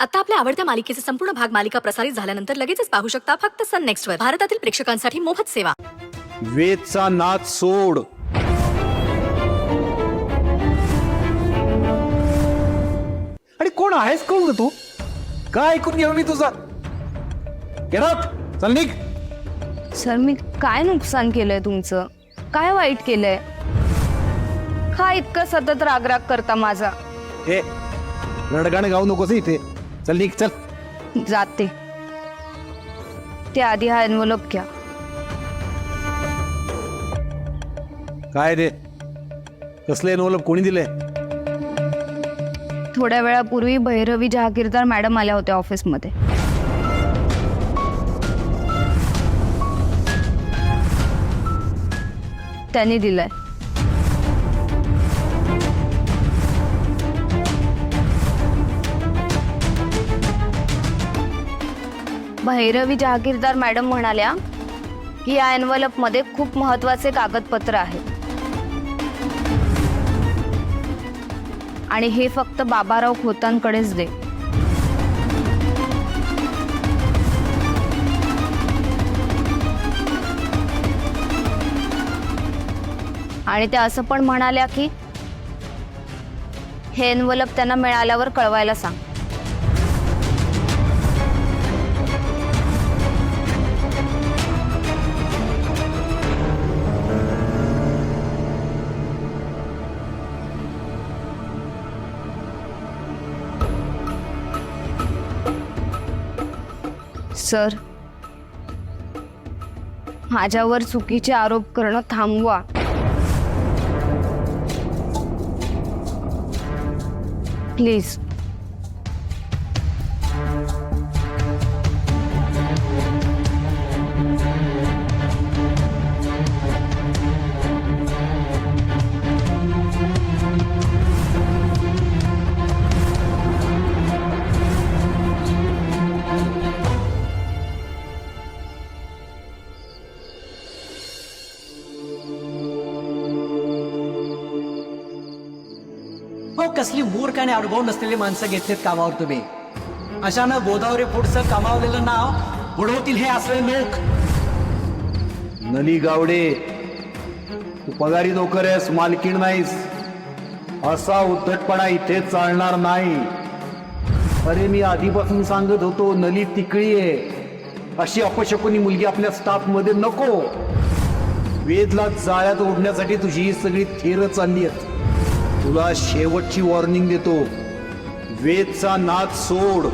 आता आपल्या आवडत्या मालिकेचे संपूर्ण भाग मालिका प्रसारित झाल्यानंतर लगेचच पाहू शकता फक्त सन नेक्स्ट वर. भारतातील प्रेक्षकांसाठी मोफत सेवा. वेदचा नाद सोड. आणि कोण आहेस कोण ग तू? काय ऐकून घेऊ मी तुझा? गेट आउट, चल निघ. सर, मी काय नुकसान केलंय तुमचं? काय वाईट केलंय? का इतकं सतत रागराग करता माझा? हे रडगाणं गाऊ नकोस इथे. चल निघ, चल. जाते. ते आधी हा एनवलप घ्या. काय रे, कसले एनवलप कोणी दिले? थोड्या वेळापूर्वी भैरवी जहागीरदार मॅडम आल्या होत्या ऑफिसमध्ये. त्यांनी दिलंय. भैरवी जहागीरदार मॅडम म्हणाल्या की या एनवलप मध्ये खूप महत्वाचे कागदपत्र आहेत आणि हे फक्त बाबाराव खोतांकडेच दे. आणि त्या असं पण म्हणाल्या की हे एनवलप त्यांना मिळाल्यावर कळवायला सांग. सर, माझ्यावर चुकीचे आरोप करणं थांबवा. प्लीज. कसली मूर्ख आणि अनुभव नसलेली माणसं घेतलीत कामावर तुम्ही. अशानं गोदावरी फूडचं कमावलेलं नाव बुडवतील हे असले लोक. नली गावडे, तू पगारी नोकर आहेस, मालकीण नाहीस. असा उद्धटपणा इथे चालणार नाही. अरे, मी आधीपासून सांगत होतो, नली तिकळी आहे. अशी अपशकुनी मुलगी आपल्या स्टाफ मध्ये नको. वेदला जाळ्यात ओढण्यासाठी तुझी ही सगळी थेर चालली आहेत. तुला शेवटची वॉर्निंग देतो, वेदचा नाद सोड.